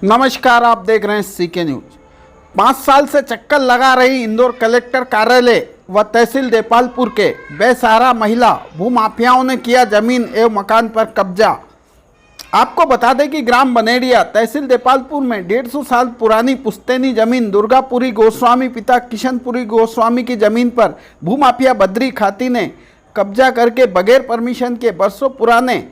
नमस्कार, आप देख रहे हैं सीके न्यूज। 5 साल से चक्कर लगा रही इंदौर कलेक्टर कार्यालय व तहसील देपालपुर के बेसहारा महिला भूमाफियाओं ने किया जमीन एवं मकान पर कब्जा। आपको बता दें कि ग्राम बनेड़िया तहसील देपालपुर में 150 साल पुरानी पुश्तैनी जमीन दुर्गापुरी गोस्वामी पिता किशनपुरी गोस्वामी की जमीन पर भूमाफिया बद्री खाती ने कब्जा करके बगैर परमिशन के बरसों पुराने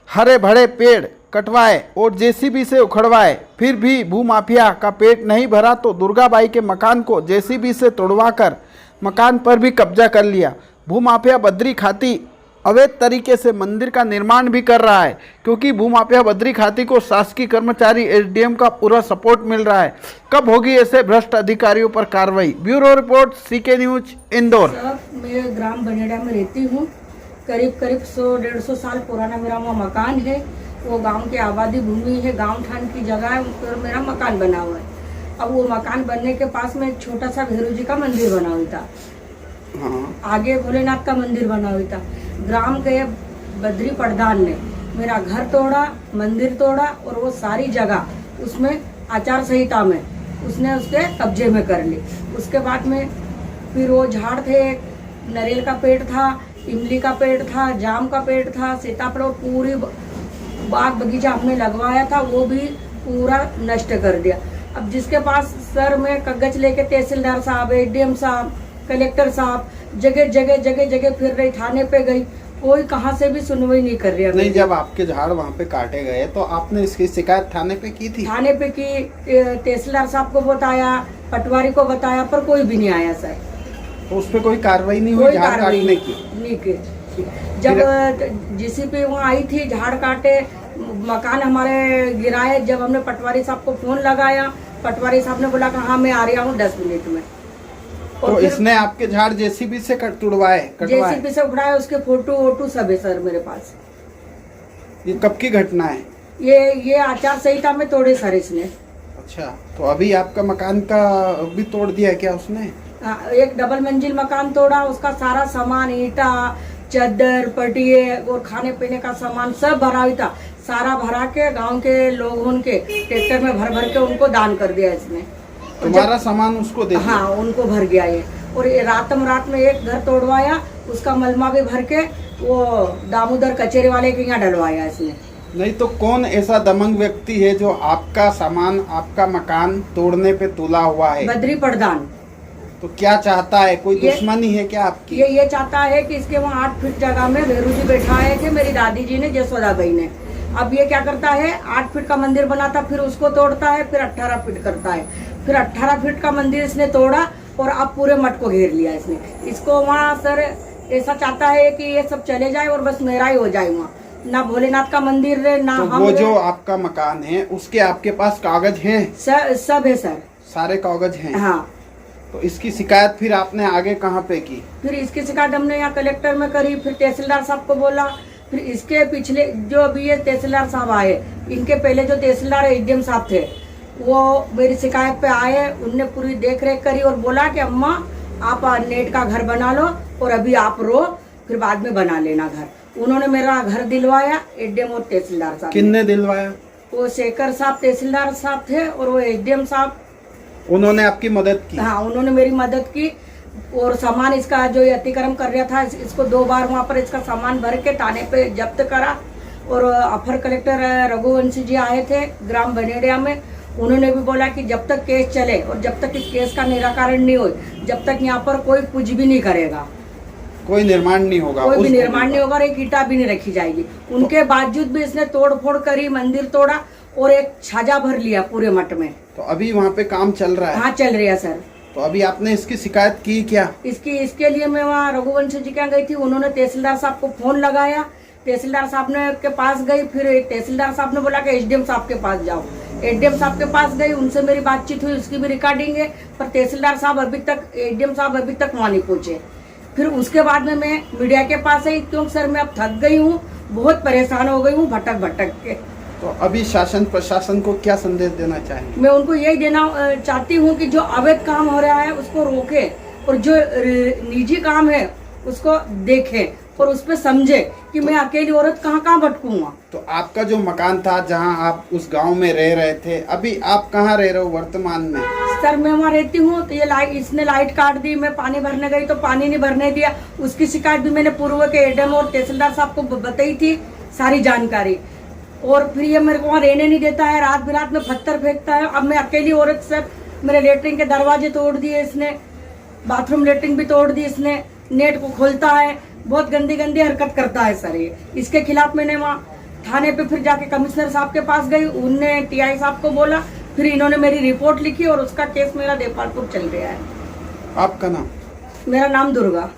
हरे भरे पेड़ कटवाए और जेसीबी से उखड़वाए। फिर भी भूमाफिया का पेट नहीं भरा तो दुर्गाबाई के मकान को जेसीबी से तोड़वाकर मकान पर भी कब्जा कर लिया। भूमाफिया बद्री खाती अवैध तरीके से मंदिर का निर्माण भी कर रहा है, क्योंकि भूमाफिया बद्री खाती को शासकीय कर्मचारी एसडीएम का पूरा सपोर्ट मिल रहा है। कब होगी ऐसे भ्रष्ट अधिकारियों पर कार्रवाई? Bureau report, CK news, Indore. मैं ग्राम बनेड़ा में रहती हूँ। करीब 100-150 साल पुराना मेरा वहाँ मकान है। वो गांव की आबादी भूमि है, गांव ठान की जगह है, उस पर मेरा मकान बना हुआ है। अब वो मकान बनने के पास में एक छोटा सा भैरू जी का मंदिर बना हुआ था। आगे भोलेनाथ का मंदिर बना हुआ था। ग्राम के बद्री प्रधान ने मेरा घर तोड़ा, मंदिर तोड़ा और वो सारी जगह उसमें आचार संहिता में उसने उसके कब्जे में कर ली। उसके बाद में फिर वो झाड़ थे, नारियल का पेड़ था, इमली का पेड़ था, जाम का पेड़ था, सीताफल और पूरी बाग बगीचा हमने लगवाया था, वो भी पूरा नष्ट कर दिया। अब जिसके पास सर में कागज लेके तहसीलदार साहब, एडीएम साहब, कलेक्टर साहब जगह फिर रही, थाने पे गई, कोई कहाँ से भी सुनवाई नहीं कर रहा। नहीं, जब आपके झाड़ वहाँ पे काटे गए तो आपने इसकी शिकायत थाने पे की थी? थाने पे की, तहसीलदार साहब को बताया, पटवारी को बताया, पर कोई भी नहीं आया सर। तो उस पर कोई कार्रवाई नहीं हुई झाड़ काटने की? नहीं की। जब जेसीबी वहाँ आई थी, झाड़ काटे, मकान हमारे गिराए, जब हमने पटवारी साहब को फोन लगाया, पटवारी साहब ने बोला कि हाँ मैं आ रहा हूँ 10 मिनट में। तो इसने आपके झाड़ जेसीबी से तुड़वाए? जेसीबी से उठाए, उसके फोटो सब है सर मेरे पास। ये कब की घटना है? ये आचार संहिता में तोड़े सर इसने। अच्छा, तो अभी आपका मकान का भी तोड़ दिया क्या उसने? एक डबल मंजिल मकान तोड़ा, उसका सारा सामान, ईटा, चादर, पटिए और खाने पीने का सामान सब भरा हुआ था। सारा भरा के गांव के लोगों के ट्रैक्टर में भर के उनको दान कर दिया इसने। तुम्हारा सामान उसको दे दिया? हाँ, उनको भर गया ये। और ये रात में एक घर तोड़वाया, उसका मलमा भी भर के वो दामोदर कचेरी वाले के यहाँ डलवाया इसने। नहीं तो कौन ऐसा दमंग व्यक्ति है जो आपका सामान, आपका मकान तोड़ने पे तुला हुआ है? बद्री प्रधान। तो क्या चाहता है? कोई दुश्मनी है क्या आपकी? ये चाहता है कि इसके वहाँ 8 फीट जगह में भैरू जी बैठाए थे मेरी दादी जी ने, जसोदा भाई ने। अब ये क्या करता है, 8 फीट का मंदिर बनाता, फिर उसको तोड़ता है, फिर 18 फीट करता है। फिर 18 फीट का मंदिर इसने तोड़ा और अब पूरे मठ को घेर लिया इसने। इसको वहाँ सर ऐसा चाहता है कि ये सब चले जाए और बस मेरा ही हो जाए वहाँ, ना भोलेनाथ का मंदिर रहे, ना तो वो जो आपका मकान है उसके आपके पास कागज हैं? सब है सर, सारे कागज हैं? हाँ। तो इसकी शिकायत फिर आपने आगे कहाँ पे की? फिर इसकी शिकायत हमने यहाँ कलेक्टर में करी, फिर तहसीलदार साहब को बोला। फिर इसके पिछले जो अभी ये तहसीलदार साहब आए, इनके पहले जो तहसीलदार एडीएम साहब थे, वो मेरी शिकायत पे आए, उनने पूरी देख रेख करी और बोला कि अम्मा आप नेट का घर बना लो और अभी आप रो, फिर बाद में बना लेना घर। उन्होंने मेरा घर दिलवाया, एडीएम और तहसीलदार साहब। किसने दिलवाया? वो शेखर साहब तहसीलदार साहब थे और वो एडीएम साहब। उन्होंने आपकी मदद की? हाँ, उन्होंने मेरी मदद की। और सामान इसका जो ये अतिक्रम कर रहा था, इसको 2 बार वहाँ पर इसका सामान भर के थाने पे जब्त करा। और अपर कलेक्टर रघुवंशी जी आए थे ग्राम बनेड़िया में, उन्होंने भी बोला कि जब तक केस चले और जब तक इस केस का निराकरण नहीं हो, जब तक यहाँ पर कोई कुछ भी नहीं करेगा, कोई निर्माण नहीं होगा, कोई भी निर्माण नहीं होगा और एक ईटा भी नहीं रखी जाएगी। उनके बावजूद भी इसने तोड़ फोड़ करी, मंदिर तोड़ा और एक छाजा भर लिया पूरे मठ में। तो अभी वहाँ पे काम चल रहा है? हाँ, चल रहा है सर। तो अभी आपने इसकी शिकायत की क्या? इसके लिए मैं वहाँ रघुवंशी जी के यहाँ गई थी, उन्होंने तहसीलदार साहब को फोन लगाया, तहसीलदार साहब ने के पास गई, फिर तहसीलदार साहब ने बोला कि एसडीएम साहब के पास जाओ। एडीएम साहब के पास गई, उनसे मेरी बातचीत हुई, उसकी भी रिकॉर्डिंग है, पर तहसीलदार साहब अभी तक, एडीएम साहब अभी तक वहाँ नहीं पहुंचे। फिर उसके बाद में मैं मीडिया के पास आई, क्योंकि सर मैं अब थक गई हूँ, बहुत परेशान हो गई हूँ भटक के। तो अभी शासन प्रशासन को क्या संदेश देना चाहेंगे? मैं उनको यही देना चाहती हूँ कि जो अवैध काम हो रहा है उसको रोके और जो निजी काम है उसको देखे और उस पर समझे कि मैं अकेली औरत कहाँ कहाँ भटकूंगा। तो आपका जो मकान था जहां आप उस गांव में रह रहे थे, अभी आप कहाँ रह रहे हो वर्तमान में? सर मैं वहाँ रहती हूँ तो ये लाइट, इसने लाइट काट दी, मैं पानी भरने गई तो पानी नहीं भरने दिया। उसकी शिकायत भी मैंने पूर्व के एडम और तहसीलदार साहब को बताई थी सारी जानकारी। और फिर ये मेरे को वहाँ रहने नहीं देता है, रात बिरात में पत्थर फेंकता है। अब मैं अकेली औरत सर, मेरे लेटरिन के दरवाजे तोड़ दिए इसने, बाथरूम लेटरिन भी तोड़ दी इसने, नेट को खोलता है, बहुत गंदी गंदी हरकत करता है सर ये। इसके खिलाफ मैंने वहाँ थाने पे फिर जाके कमिश्नर साहब के पास गई, उनने टीआई साहब को बोला, फिर इन्होंने मेरी रिपोर्ट लिखी और उसका केस मेरा देपालपुर चल गया है। आपका नाम? मेरा नाम दुर्गा।